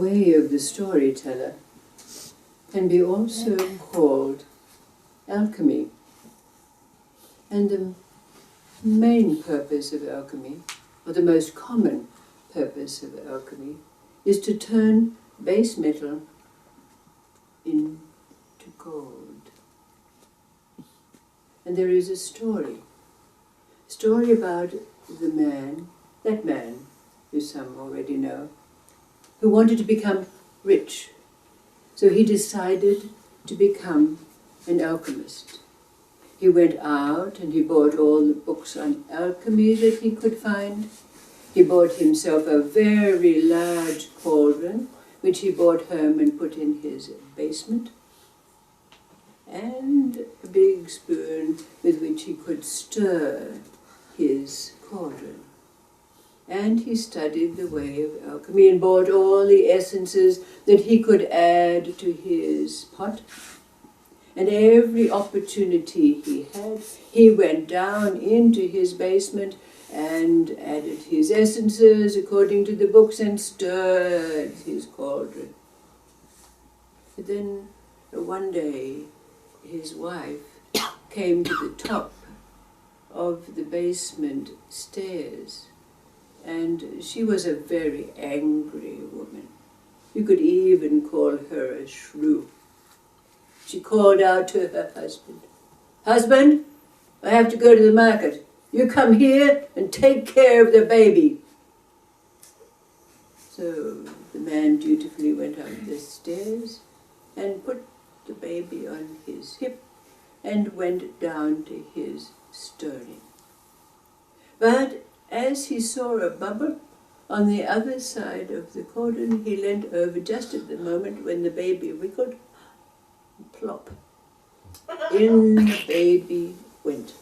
way of the storyteller can be also called alchemy. And the main purpose of alchemy, or the most common purpose of alchemy, is to turn base metal into gold. And there is a story about the man, that man, who some already know, who wanted to become rich. So he decided to become an alchemist. He went out and he bought all the books on alchemy that he could find. He bought himself a very large cauldron, which he brought home and put in his basement, and a big spoon with which he could stir his cauldron. And he studied the way of alchemy and bought all the essences that he could add to his pot. And every opportunity he had, he went down into his basement and added his essences according to the books and stirred his cauldron. But then one day his wife came to the top of the basement stairs, and she was a very angry woman. You could even call her a shrew. She called out to her husband, "Husband, I have to go to the market. You come here and take care of the baby." So the man dutifully went up the stairs and put the baby on his hip and went down to his stirring. But as he saw a bubble on the other side of the cauldron, he leant over just at the moment when the baby wiggled. Plop. In the baby went.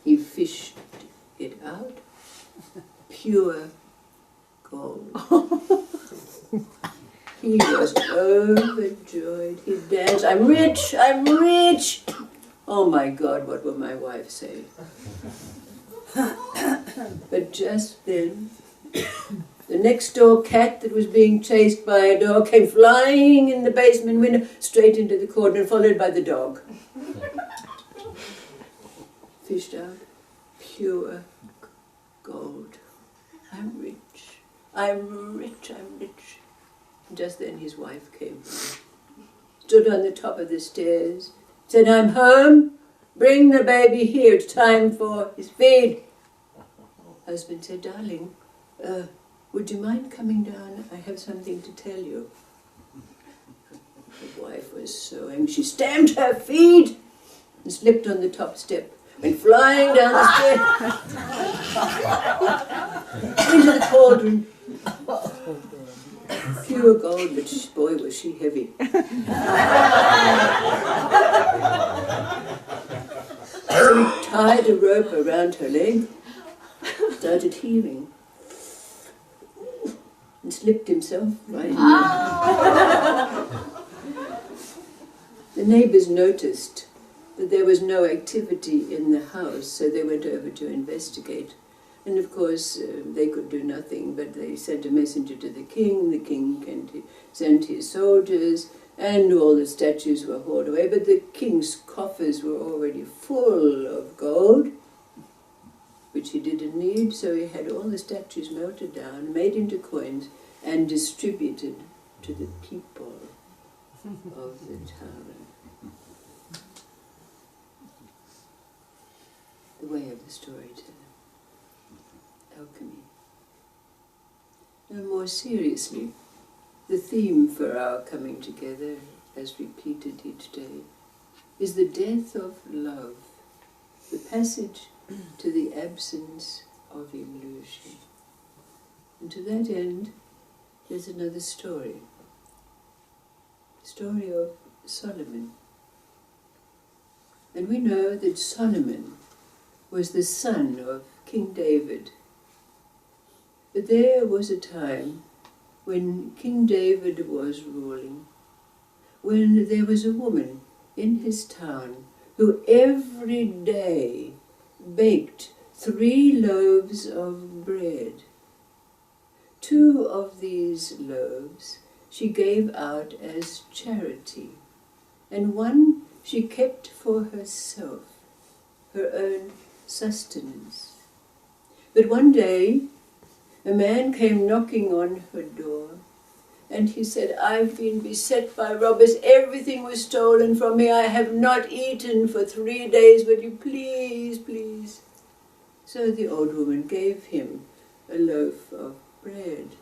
He fished it out. Pure gold. He was overjoyed. He danced. "I'm rich! I'm rich!" Oh my God, what will my wife say? But just then, the next door cat that was being chased by a dog came flying in the basement window straight into the cauldron, followed by the dog. Fished out pure gold. "I'm rich, I'm rich, I'm rich." And just then his wife came, stood on the top of the stairs, said, "I'm home, bring the baby here, it's time for his feed." Husband said, "Darling, would you mind coming down? I have something to tell you." The wife was so angry. She stamped her feet and slipped on the top step, went flying down the stairs into the cauldron. Pure gold, but boy was she heavy. So he tied a rope around her leg, started heaving, and slipped himself right in there. The neighbours noticed that there was no activity in the house, so they went over to investigate. And of course, they could do nothing, but they sent a messenger to the king. The king sent his soldiers, and all the statues were hauled away. But the king's coffers were already full of gold, which he didn't need, so he had all the statues melted down, made into coins, and distributed to the people of the town. The way of the storyteller. Alchemy. Now, more seriously, the theme for our coming together, as repeated each day, is the death of love, the passage to the absence of illusion. And to that end, there's another story. The story of Solomon. And we know that Solomon was the son of King David. But there was a time when King David was ruling, when there was a woman in his town who every day baked 3 loaves of bread 2 of these loaves she gave out as charity, and 1 she kept for herself, her own sustenance. But one day a man came knocking on her door, and he said, "I've been beset by robbers. Everything was stolen from me. I have not eaten for 3 days. Will you please, please?" So the old woman gave him a loaf of bread.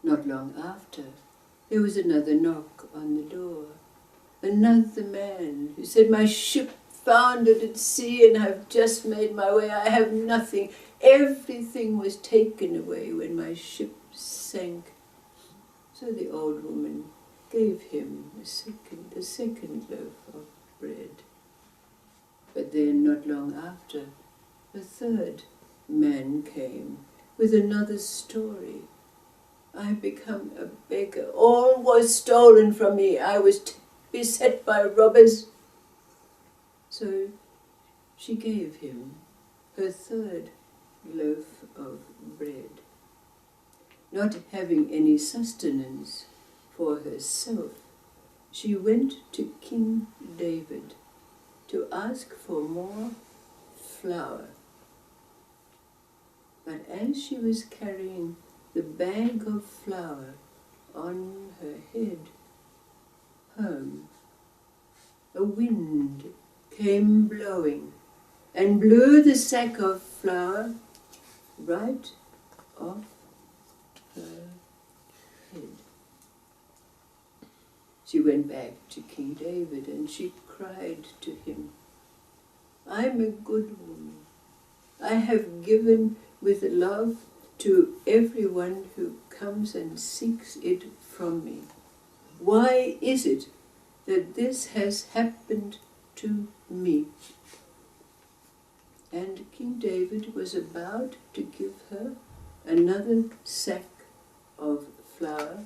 Not long after, there was another knock on the door. Another man who said, "My ship foundered at sea and I've just made my way. I have nothing. Everything was taken away when my ship sank." So the old woman gave him a second loaf of bread. But then, not long after, a third man came with another story. "I've become a beggar. All was stolen from me. I was beset by robbers." So she gave him her third loaf of bread. Not having any sustenance for herself, she went to King David to ask for more flour. But as she was carrying the bag of flour on her head home, a wind came blowing and blew the sack of flour right off her head. She went back to King David and she cried to him, "I'm a good woman. I have given with love to everyone who comes and seeks it from me. Why is it that this has happened to me?" And King David was about to give her another sack of flour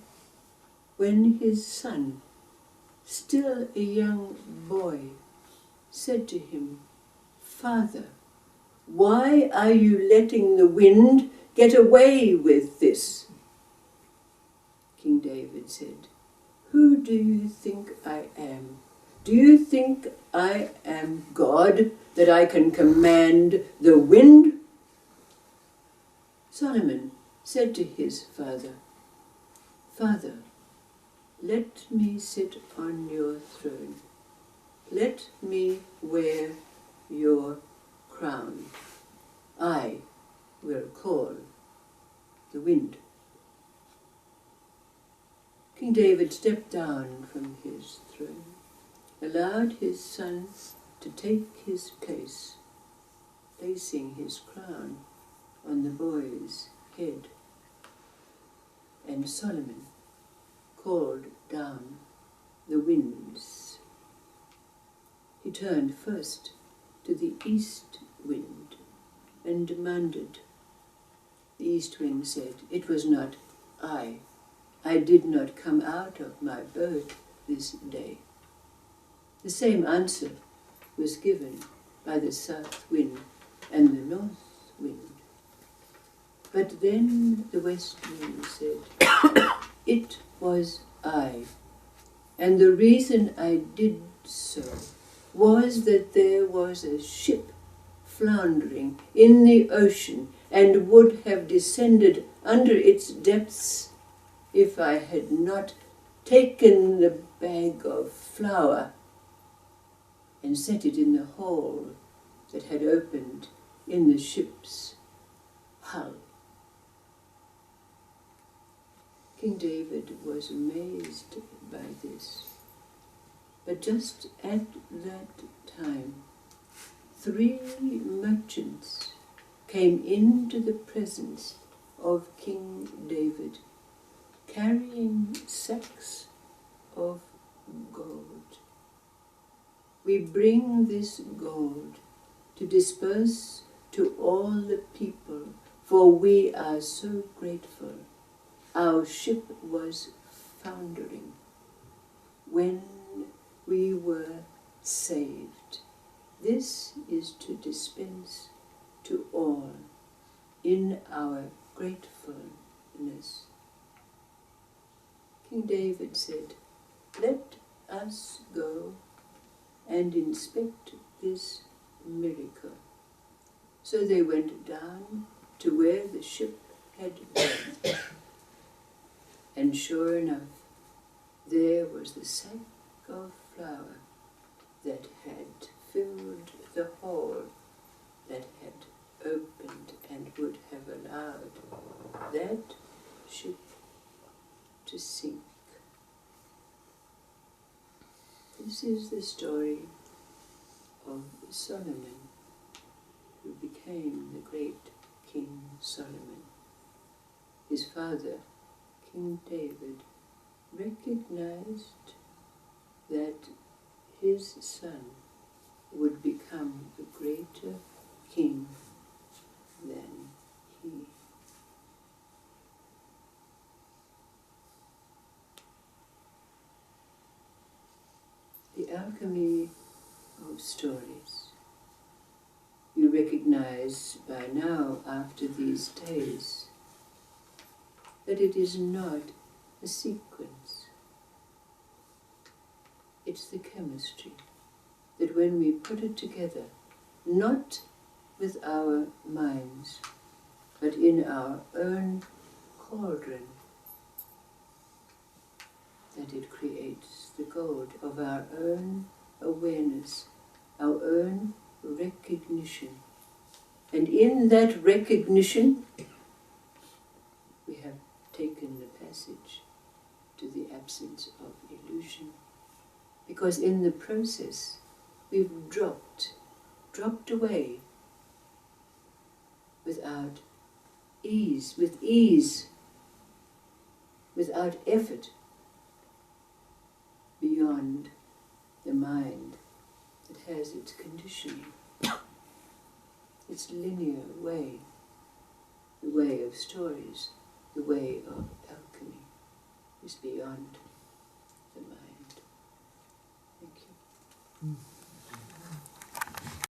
when his son, still a young boy, said to him, "Father, why are you letting the wind get away with this?" King David said, "Who do you think I am? Do you think I am God, that I can command the wind?" Solomon said to his father, "Father, let me sit on your throne. Let me wear your crown. I will call the wind." King David stepped down from his throne, allowed his son to take his place, placing his crown on the boy's head. And Solomon called down the winds. He turned first to the east wind and demanded. The east wind said, "It was not I. I did not come out of my birth this day." The same answer was given by the south wind and the north wind. But then the west wind said, "It was I, and the reason I did so was that there was a ship floundering in the ocean and would have descended under its depths if I had not taken the bag of flour and set it in the hole that had opened in the ship's hull." King David was amazed by this. But just at that time, 3 merchants came into the presence of King David, carrying sacks of gold. "We bring this gold to disperse to all the people, for we are so grateful. Our ship was foundering when we were saved. This is to dispense to all in our gratefulness. King David said, "Let us go and inspect this miracle." So they went down to where the ship had been. And sure enough, there was the sack of flour that had filled the hole that had opened and would have allowed that ship to sink. This is the story of Solomon, who became the great King Solomon. His father, King David, recognized that his son would become a greater king than he. The alchemy of stories. You recognize by now, after these days, that it is not a sequence. It's the chemistry that when we put it together, not with our minds, but in our own cauldron, that it creates the gold of our own awareness, our own recognition. And in that recognition, we have taken the passage to the absence of illusion. Because in the process, we've dropped away without ease, without effort, beyond the mind that has its conditioning, its linear way, the way of stories, the way of alchemy is beyond the mind. Thank you.